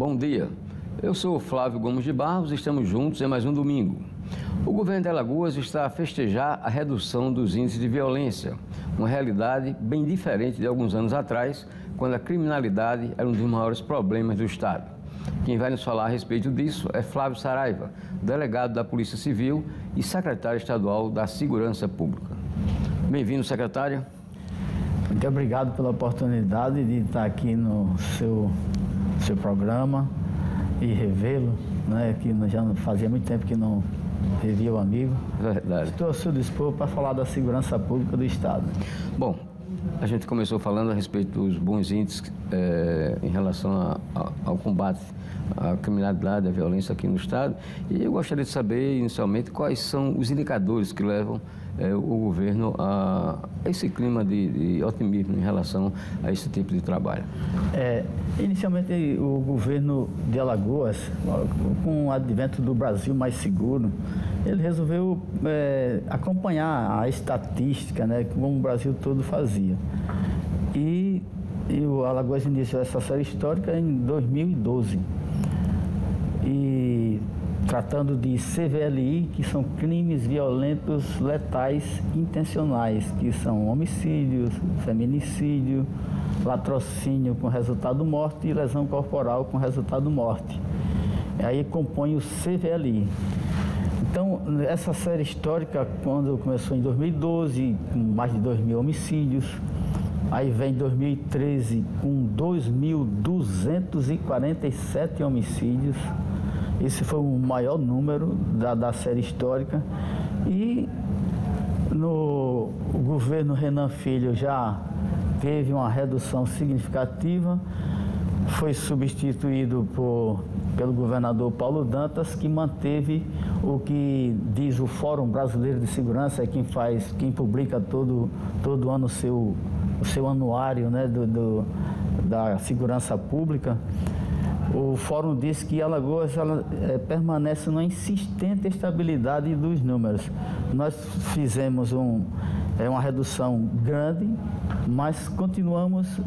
Bom dia, eu sou Flávio Gomes de Barros e estamos juntos em mais um domingo. O governo de Alagoas está a festejar a redução dos índices de violência, uma realidade bem diferente de alguns anos atrás, quando a criminalidade era um dos maiores problemas do Estado. Quem vai nos falar a respeito disso é Flávio Saraiva, delegado da Polícia Civil e secretário estadual da Segurança Pública. Bem-vindo, secretário. Muito obrigado pela oportunidade de estar aqui no seu programa e revê-lo, né? Que já fazia muito tempo que não revia o amigo. Verdade. Estou ao seu dispor para falar da segurança pública do Estado. Bom, a gente começou falando a respeito dos bons índices em relação ao combate à criminalidade, à violência aqui no Estado. E eu gostaria de saber, inicialmente, quais são os indicadores que levam o governo a esse clima de otimismo em relação a esse tipo de trabalho. Inicialmente, o governo de Alagoas, com o advento do Brasil Mais Seguro, ele resolveu acompanhar a estatística, né, como o Brasil todo fazia. E o Alagoas iniciou essa série histórica em 2012. E tratando de CVLI, que são crimes violentos letais intencionais, que são homicídios, feminicídio, latrocínio com resultado morte e lesão corporal com resultado morte. Aí compõe o CVLI. Então, essa série histórica, quando começou em 2012, com mais de 2.000 homicídios, aí vem 2013 com 2.247 homicídios. Esse foi o maior número da série histórica. E no governo Renan Filho já teve uma redução significativa, foi substituído pelo governador Paulo Dantas, que manteve o que diz o Fórum Brasileiro de Segurança, quem publica todo ano o seu anuário, né, da segurança pública. O fórum diz que Alagoas permanece numa insistente estabilidade dos números. Nós fizemos uma redução grande, mas continuamos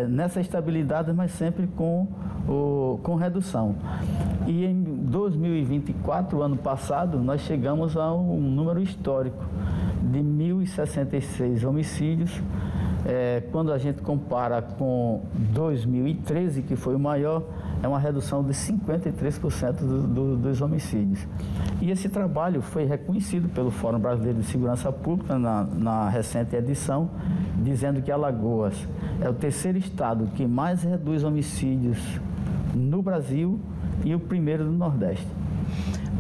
nessa estabilidade, mas sempre com redução. E em 2024, ano passado, nós chegamos a um número histórico de 1.066 homicídios. Quando a gente compara com 2013, que foi o maior, é uma redução de 53% dos homicídios. E esse trabalho foi reconhecido pelo Fórum Brasileiro de Segurança Pública na recente edição, dizendo que Alagoas é o terceiro estado que mais reduz homicídios no Brasil e o primeiro do Nordeste.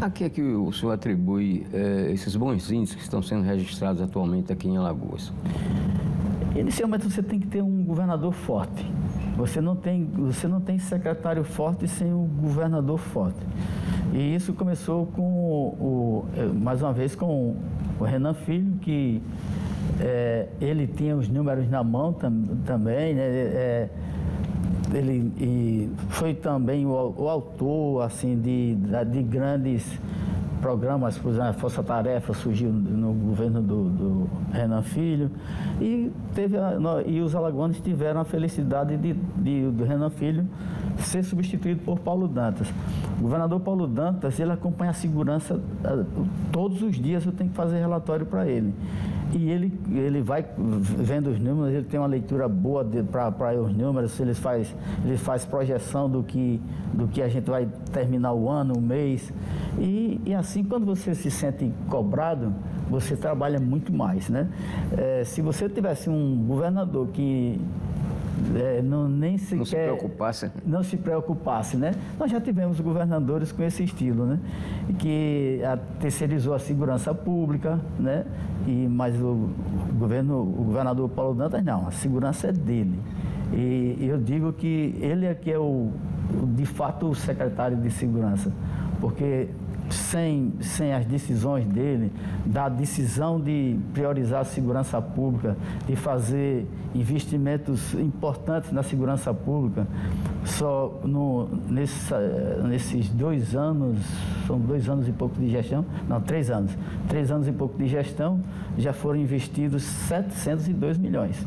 A que é que o senhor atribui esses bons índices que estão sendo registrados atualmente aqui em Alagoas? Inicialmente você tem que ter um governador forte. Você não tem secretário forte sem um governador forte. E isso começou mais uma vez com o Renan Filho, que ele tinha os números na mão também, né? Ele foi também o autor assim, de grandes programas, por exemplo, a Força Tarefa surgiu no governo do Renan Filho, e os alagoanos tiveram a felicidade do Renan Filho ser substituído por Paulo Dantas. O governador Paulo Dantas, ele acompanha a segurança todos os dias, eu tenho que fazer relatório para ele. E ele vai vendo os números, ele tem uma leitura boa para os números, ele faz projeção do que a gente vai terminar o ano, o mês. E assim, quando você se sente cobrado, você trabalha muito mais, né? Se você tivesse um governador que não se preocupasse, né? Nós já tivemos governadores com esse estilo, né? Que terceirizou a segurança pública, né? Mas o governador Paulo Dantas, não, a segurança é dele. E eu digo que ele é que é de fato o secretário de segurança, porque sem as decisões dele, da decisão de priorizar a segurança pública, de fazer investimentos importantes na segurança pública, só nesses 2 anos, são 2 anos e pouco de gestão, não, 3 anos. 3 anos e pouco de gestão, já foram investidos 702 milhões.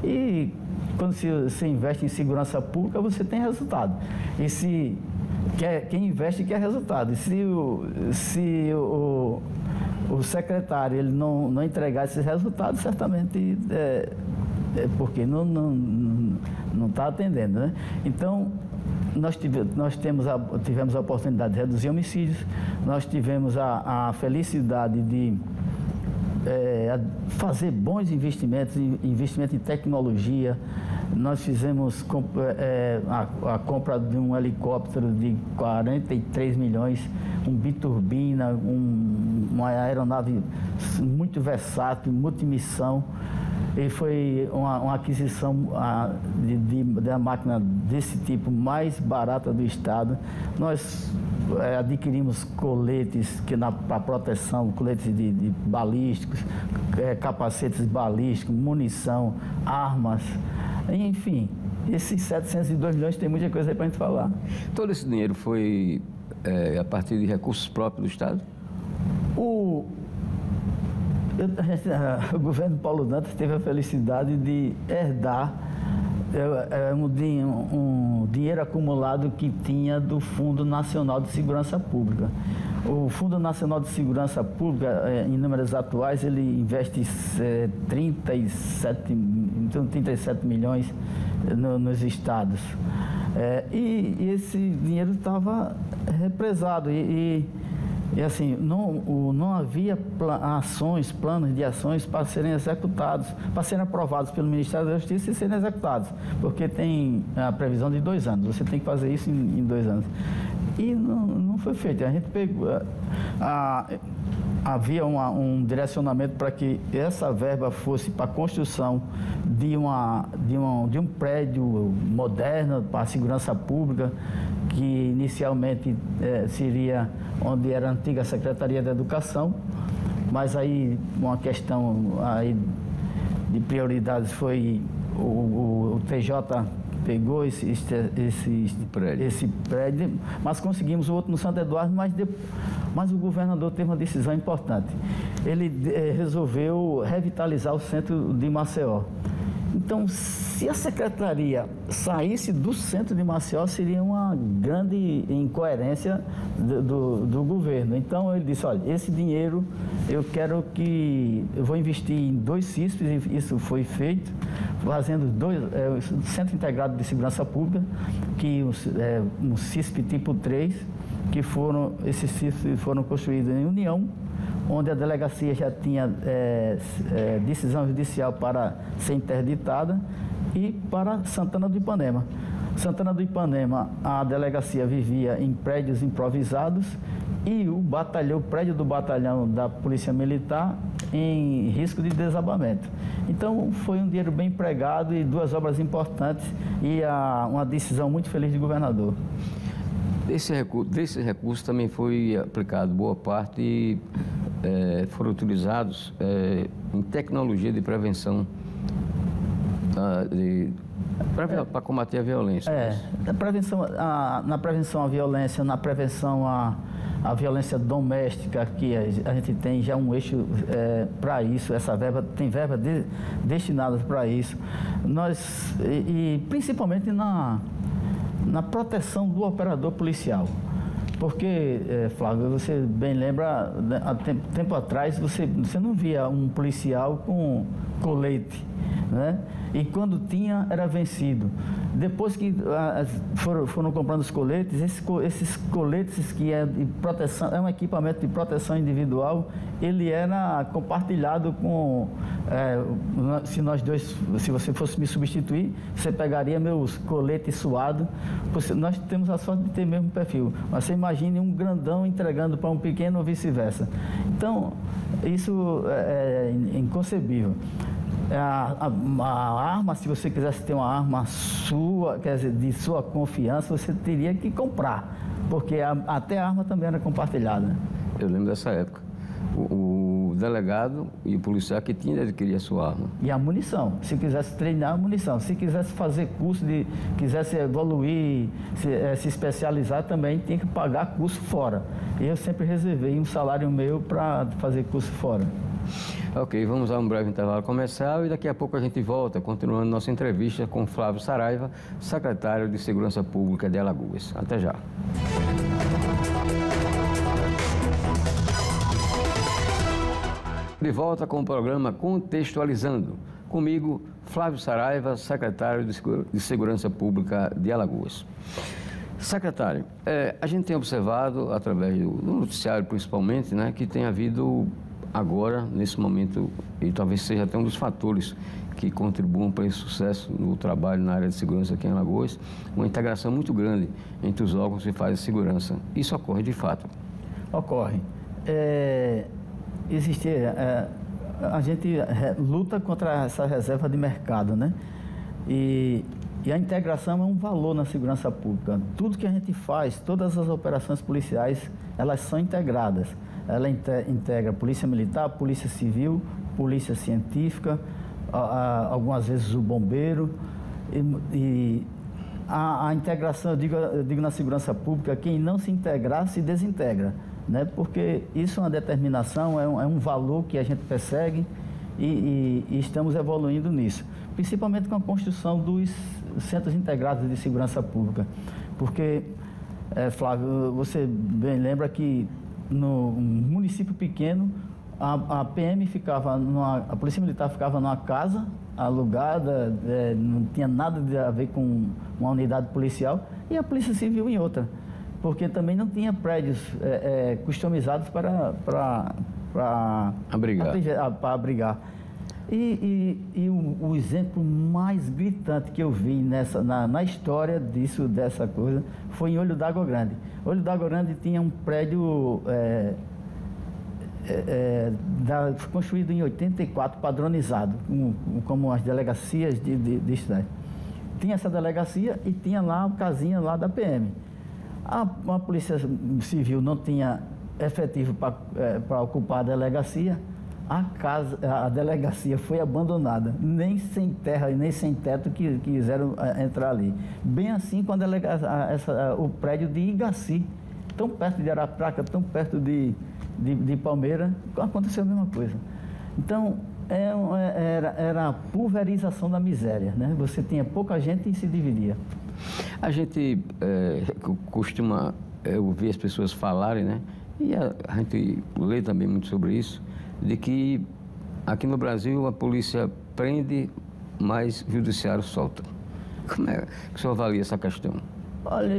E quando você investe em segurança pública, você tem resultado. E quem investe quer resultado. E se o secretário ele não entregar esses resultados, certamente porque não está atendendo, né? Então, nós tivemos a oportunidade de reduzir homicídios, nós tivemos a felicidade de fazer bons investimentos em tecnologia. Nós fizemos a compra de um helicóptero de 43 milhões, um biturbina, uma aeronave muito versátil, multimissão. E foi uma aquisição da máquina desse tipo mais barata do estado. Nós adquirimos coletes para proteção, coletes de balísticos, capacetes balísticos, munição, armas, enfim. Esses 702 milhões tem muita coisa aí para a gente falar. Todo esse dinheiro foi a partir de recursos próprios do estado? O governo Paulo Dantas teve a felicidade de herdar um dinheiro acumulado que tinha do Fundo Nacional de Segurança Pública. O Fundo Nacional de Segurança Pública, em números atuais, ele investe 37 milhões nos estados. E esse dinheiro estava represado e assim, não havia planos de ações para serem executados, para serem aprovados pelo Ministério da Justiça e serem executados, porque tem a previsão de 2 anos, você tem que fazer isso em 2 anos. E não foi feito. A gente pegou, havia um direcionamento para que essa verba fosse para a construção de um prédio moderno para a segurança pública, que inicialmente seria onde era a antiga Secretaria da Educação, mas aí uma questão aí de prioridades foi o TJ pegou esse prédio, mas conseguimos o outro no Santo Eduardo, mas o governador teve uma decisão importante. Ele resolveu revitalizar o centro de Maceió. Então, se a secretaria saísse do centro de Maceió, seria uma grande incoerência do governo. Então, ele disse, olha, esse dinheiro eu vou investir em 2 CISPs, e isso foi feito, fazendo o Centro Integrado de Segurança Pública, um CISP tipo 3, esses CISPs foram construídos em União, onde a delegacia já tinha decisão judicial para ser interditada, e para Santana do Ipanema. Santana do Ipanema, a delegacia vivia em prédios improvisados e o prédio do batalhão da Polícia Militar em risco de desabamento. Então, foi um dinheiro bem empregado e 2 obras importantes e uma decisão muito feliz do governador. Desse recurso também foi aplicado boa parte e foram utilizados em tecnologia de prevenção para combater a violência. Na prevenção à violência, na prevenção à violência doméstica, que a gente tem já um eixo para isso, tem verba destinada para isso. E principalmente na proteção do operador policial. Porque, Flávio, você bem lembra, há tempo atrás você não via um policial com colete, né? E quando tinha, era vencido. Depois que foram comprando os coletes, esses coletes que é de proteção, é um equipamento de proteção individual, ele era compartilhado com, se você fosse me substituir, você pegaria meus coletes suados. Nós temos a sorte de ter o mesmo perfil. Mas você imagine um grandão entregando para um pequeno ou vice-versa. Então, isso é inconcebível. A arma, se você quisesse ter uma arma sua, quer dizer, de sua confiança, você teria que comprar, porque até a arma também era compartilhada. Eu lembro dessa época. O delegado e o policial que tinha de adquirir a sua arma. E a munição, se quisesse treinar a munição, se quisesse fazer curso, quisesse evoluir, se especializar, também tinha que pagar curso fora. Eu sempre reservei um salário meu para fazer curso fora. Ok, vamos a um breve intervalo comercial e daqui a pouco a gente volta, continuando nossa entrevista com Flávio Saraiva, secretário de Segurança Pública de Alagoas. Até já. De volta com o programa Contextualizando. Comigo, Flávio Saraiva, secretário de Segurança Pública de Alagoas. Secretário, a gente tem observado, através do noticiário principalmente, né, que tem havido agora, nesse momento, e talvez seja até um dos fatores que contribuam para esse sucesso no trabalho na área de segurança aqui em Alagoas, uma integração muito grande entre os órgãos que fazem segurança. Isso ocorre de fato? Ocorre. A gente luta contra essa reserva de mercado, né? E a integração é um valor na segurança pública. Tudo que a gente faz, todas as operações policiais, elas são integradas. Ela integra Polícia Militar, Polícia Civil, Polícia Científica, algumas vezes o bombeiro. A integração, eu digo na segurança pública, quem não se integrar, se desintegra, né? Porque isso é uma determinação, é um valor que a gente persegue e estamos evoluindo nisso. Principalmente com a construção dos Centros Integrados de Segurança Pública. Porque, Flávio, você bem lembra que no município pequeno, a PM ficava, a Polícia Militar ficava numa casa alugada, não tinha nada a ver com uma unidade policial, e a Polícia Civil em outra, porque também não tinha prédios customizados para abrigar. E o exemplo mais gritante que eu vi na história dessa coisa foi em Olho d'Água Grande. Olho d'Água Grande tinha um prédio construído em 84, padronizado, como as delegacias de cidade. Tinha essa delegacia e tinha lá a casinha lá da PM. A Polícia Civil não tinha efetivo para ocupar a delegacia. A delegacia foi abandonada, nem sem terra e nem sem teto que quiseram entrar ali. Bem assim com o prédio de Igaci, tão perto de Arapraca, tão perto de Palmeira, aconteceu a mesma coisa. Então, era a pulverização da miséria, né? Você tinha pouca gente e se dividia. A gente costuma ouvir as pessoas falarem, né? E a gente lê também muito sobre isso, de que aqui no Brasil a polícia prende, mas o judiciário solta. Como é que o senhor avalia essa questão? Olha,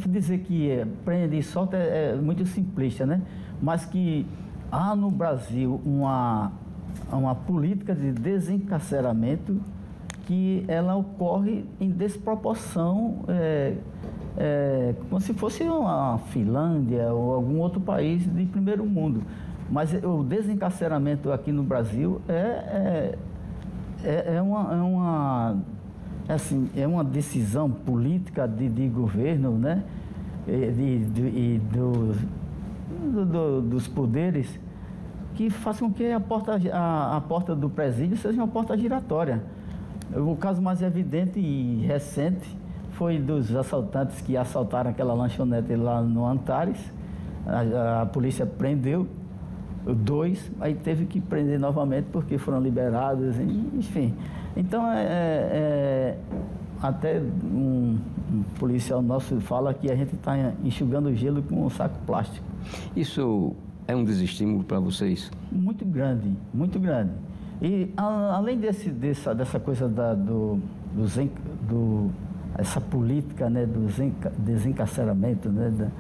dizer que prende e solta é muito simplista, né? Mas que há no Brasil uma política de desencarceramento que ela ocorre em desproporção, como se fosse uma Finlândia ou algum outro país de primeiro mundo. Mas o desencarceramento aqui no Brasil é uma decisão política de governo, né? Dos poderes, que faz com que a porta do presídio seja uma porta giratória. O caso mais evidente e recente foi dos assaltantes que assaltaram aquela lanchonete lá no Antares. A polícia prendeu 2, aí teve que prender novamente porque foram liberados, enfim. Então, até um policial nosso fala que a gente está enxugando gelo com um saco plástico. Isso é um desestímulo para vocês? Muito grande, muito grande. E além dessa coisa essa política, né, do desencarceramento, né,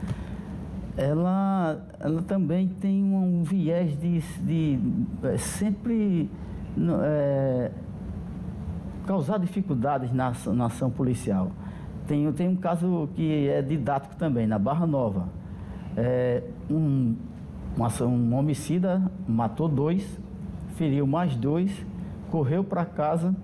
ela também tem um viés de sempre causar dificuldades na ação policial. Tem um caso que é didático também, na Barra Nova. Um homicida matou 2, feriu mais 2, correu para casa,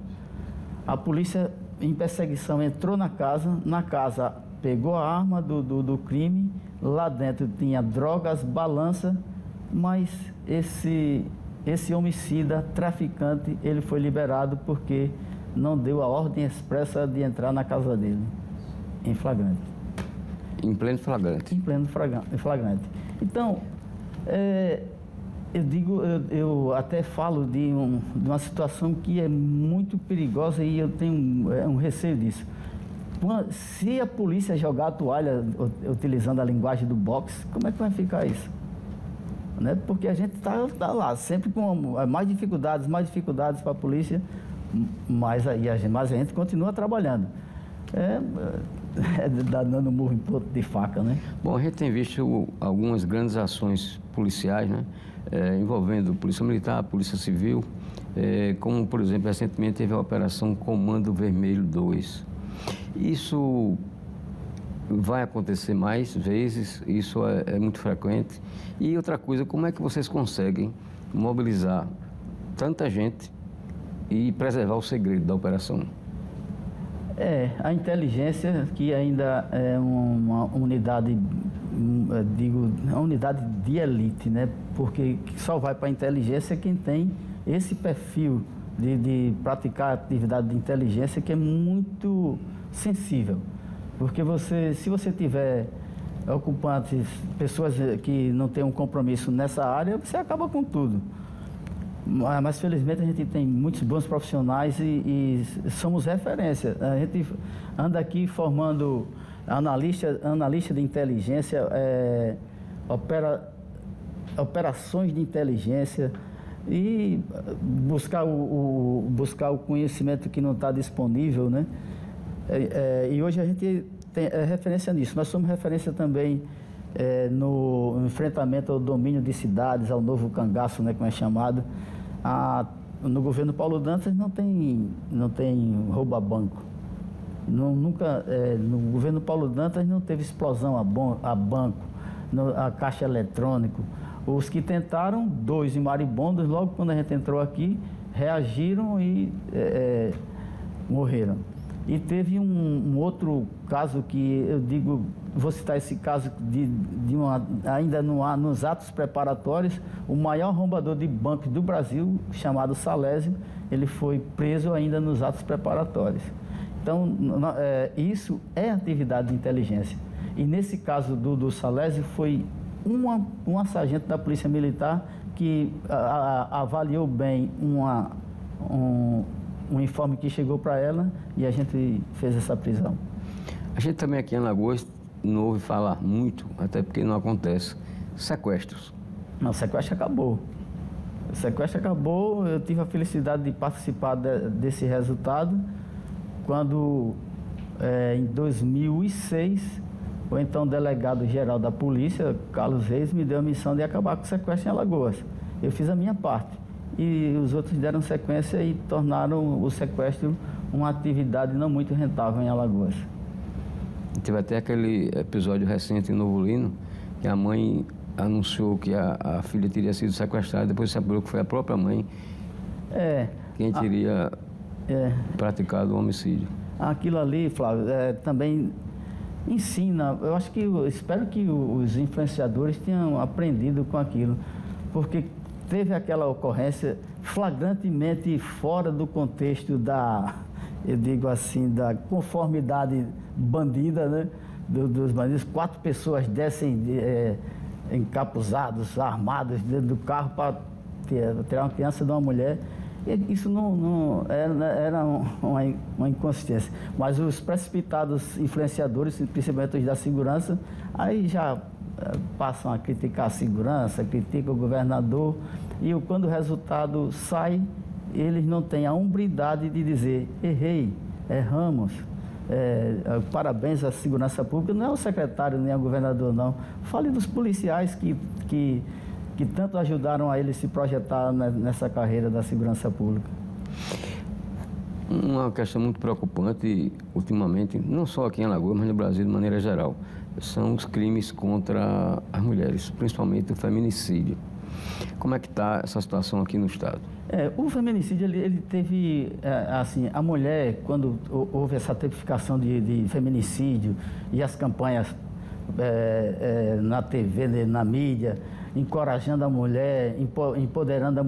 a polícia em perseguição entrou na casa pegou a arma do crime, lá dentro tinha drogas, balança, mas esse homicida, traficante, ele foi liberado porque não deu a ordem expressa de entrar na casa dele, em flagrante. Em pleno flagrante? Em pleno flagrante. Então, Eu até falo de uma situação que é muito perigosa e eu tenho um receio disso. Se a polícia jogar a toalha utilizando a linguagem do boxe, como é que vai ficar isso? Né? Porque a gente tá lá, sempre com mais dificuldades para a polícia, mas a gente continua trabalhando. Dando murro em ponto de faca, né? Bom, a gente tem visto algumas grandes ações policiais, né? Envolvendo Polícia Militar, Polícia Civil, como, por exemplo, recentemente teve a Operação Comando Vermelho 2. Isso vai acontecer mais vezes, isso é muito frequente. E outra coisa, como é que vocês conseguem mobilizar tanta gente e preservar o segredo da operação? A inteligência, que ainda é uma unidade, uma unidade de elite, né? Porque só vai para a inteligência quem tem esse perfil de praticar atividade de inteligência, que é muito sensível. Porque se você tiver ocupantes, pessoas que não têm um compromisso nessa área, você acaba com tudo. Mas felizmente a gente tem muitos bons profissionais e somos referência. A gente anda aqui formando analista de inteligência, operações de inteligência e buscar o conhecimento que não está disponível, né? E hoje a gente tem referência nisso. Nós somos referência também no enfrentamento ao domínio de cidades, ao novo cangaço, né, como é chamado. No governo Paulo Dantas não tem roubo a banco. No governo Paulo Dantas não teve explosão a banco, a caixa eletrônico. Os que tentaram, 2 maribondos, logo quando a gente entrou aqui, reagiram e morreram. E teve um outro caso que eu digo, vou citar esse caso ainda nos atos preparatórios, o maior arrombador de bancos do Brasil, chamado Salésio, ele foi preso ainda nos atos preparatórios. Então, isso é atividade de inteligência. E nesse caso do Salésio, foi uma sargento da Polícia Militar que avaliou bem um informe que chegou para ela e a gente fez essa prisão. A gente também aqui em Alagoas não ouve falar muito, até porque não acontece, sequestros. Não, o sequestro acabou. O sequestro acabou, eu tive a felicidade de participar desse resultado quando, em 2006, o então delegado-geral da polícia, Carlos Reis, me deu a missão de acabar com o sequestro em Alagoas. Eu fiz a minha parte. E os outros deram sequência e tornaram o sequestro uma atividade não muito rentável em Alagoas. Teve até aquele episódio recente em Novo Lino, que a mãe anunciou que a filha teria sido sequestrada, depois se apurou que foi a própria mãe quem teria praticado o homicídio. Aquilo ali, Flávio, também ensina, eu espero que os influenciadores tenham aprendido com aquilo, porque teve aquela ocorrência flagrantemente fora do contexto da conformidade bandida, né? Dos bandidos. 4 pessoas descem encapuzados, armados dentro do carro para tirar uma criança de uma mulher. E isso não era uma inconsciência. Mas os precipitados influenciadores, principalmente os da segurança, aí já passam a criticar a segurança, criticam o governador, e quando o resultado sai, eles não têm a hombridade de dizer: errei, erramos, parabéns à segurança pública. Não é o secretário nem o governador, não. Fale dos policiais que tanto ajudaram a ele se projetar nessa carreira da segurança pública. Uma questão muito preocupante ultimamente, não só aqui em Alagoas, mas no Brasil de maneira geral, são os crimes contra as mulheres, principalmente o feminicídio. Como é que está essa situação aqui no estado? O feminicídio, ele teve, assim, a mulher, quando houve essa tipificação de feminicídio e as campanhas na TV, na mídia, encorajando a mulher, empoderando a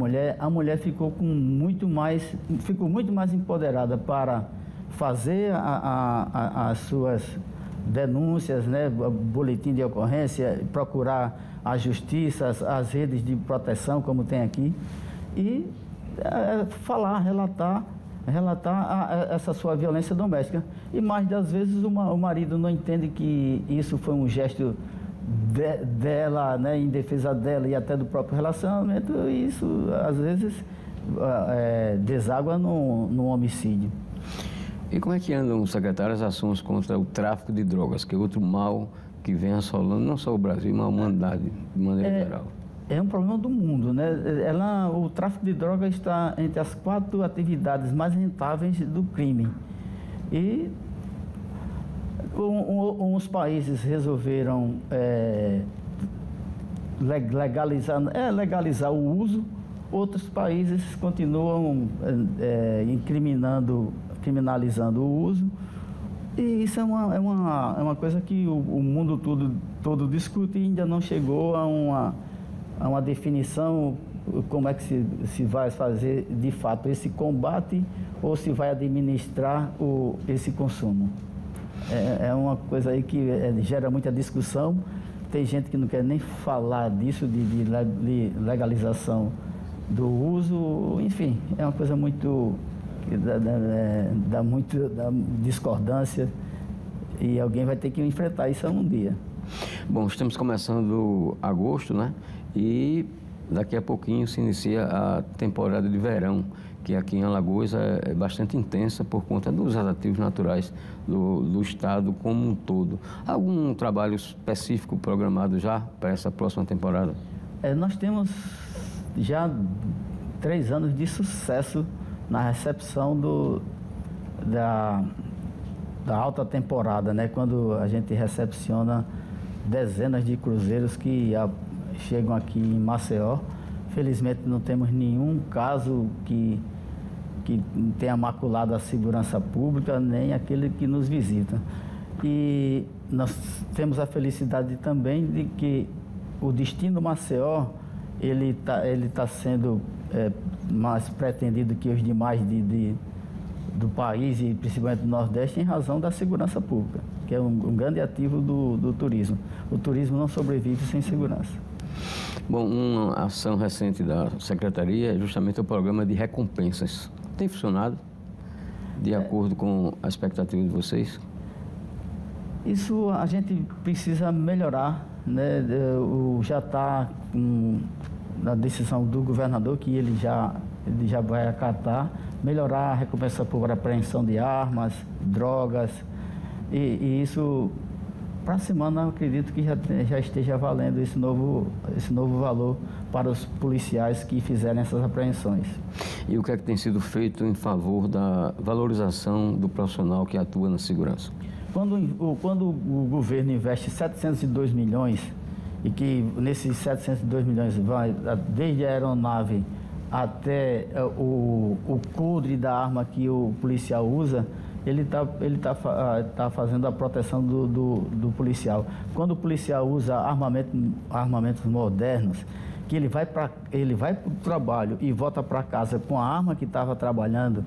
mulher ficou muito mais empoderada para fazer as suas denúncias, né, boletim de ocorrência, procurar a justiça, as redes de proteção, como tem aqui, e falar, relatar essa sua violência doméstica. E mais das vezes o marido não entende que isso foi um gesto dela, né, em defesa dela e até do próprio relacionamento, e isso às vezes deságua num homicídio. E como é que andam, secretário, as ações contra o tráfico de drogas, que é outro mal que vem assolando não só o Brasil, mas a humanidade de maneira geral? É um problema do mundo, né? O tráfico de drogas está entre as 4 atividades mais rentáveis do crime. E uns países resolveram legalizar o uso, outros países continuam criminalizando o uso. E isso é uma coisa que o mundo todo discute e ainda não chegou a uma definição como é que se vai fazer de fato esse combate ou se vai administrar esse consumo. É uma coisa aí que gera muita discussão. Tem gente que não quer nem falar disso, de legalização do uso. Enfim, é uma coisa muito... dá discordância e alguém vai ter que enfrentar isso um dia. Bom, estamos começando agosto, né? E daqui a pouquinho se inicia a temporada de verão, que aqui em Alagoas é bastante intensa por conta dos atrativos naturais do estado como um todo. Algum trabalho específico programado já para essa próxima temporada? Nós temos já 3 anos de sucesso na recepção da alta temporada, né? Quando a gente recepciona dezenas de cruzeiros que chegam aqui em Maceió. Felizmente não temos nenhum caso que tenha maculado a segurança pública, nem aquele que nos visita. E nós temos a felicidade também de que o destino Maceió, ele tá sendo mais pretendido que os demais do país e principalmente do Nordeste em razão da segurança pública, que é um grande ativo do turismo. O turismo não sobrevive sem segurança. Bom, uma ação recente da Secretaria é justamente o programa de recompensas. Tem funcionado de acordo com a expectativa de vocês? Isso a gente precisa melhorar, né? Já está na decisão do governador que ele já vai acatar, melhorar a recompensa por apreensão de armas, drogas, e isso para a semana eu acredito que já esteja valendo esse novo valor para os policiais que fizerem essas apreensões. E o que é que tem sido feito em favor da valorização do profissional que atua na segurança? Quando o governo investe 702 milhões, e que nesses 702 milhões vai desde a aeronave até o coldre da arma que o policial usa, ele tá fazendo a proteção do policial. Quando o policial usa armamentos modernos, que ele vai para o trabalho e volta para casa com a arma que estava trabalhando,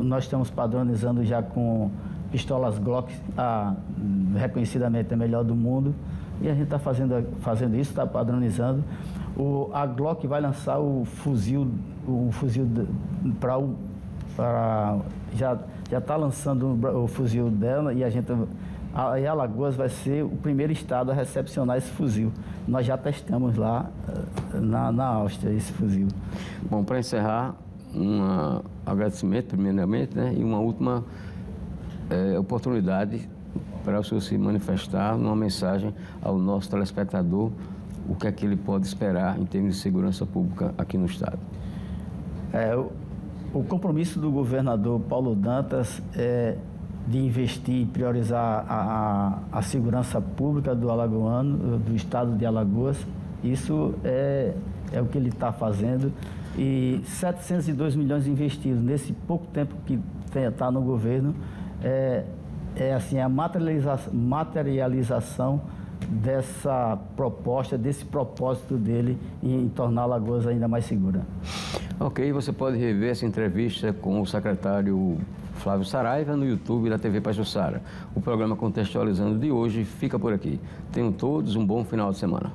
nós estamos padronizando já com pistolas Glock, reconhecidamente a melhor do mundo, e a gente está fazendo isso, está padronizando. A Glock vai lançar o fuzil já está lançando o fuzil dela e a Alagoas vai ser o primeiro estado a recepcionar esse fuzil. Nós já testamos lá na Áustria esse fuzil. Bom, para encerrar, um agradecimento primeiramente, né, e uma última oportunidade para o senhor se manifestar numa mensagem ao nosso telespectador, o que é que ele pode esperar em termos de segurança pública aqui no estado. O compromisso do governador Paulo Dantas é de investir e priorizar a segurança pública do alagoano, do estado de Alagoas. Isso é o que ele está fazendo. E 702 milhões investidos nesse pouco tempo que está no governo é assim, a materialização dessa proposta, desse propósito dele em tornar Alagoas ainda mais segura. Ok, você pode rever essa entrevista com o secretário Flávio Saraiva no YouTube da TV Pajuçara. O programa Contextualizando de hoje fica por aqui. Tenham todos um bom final de semana.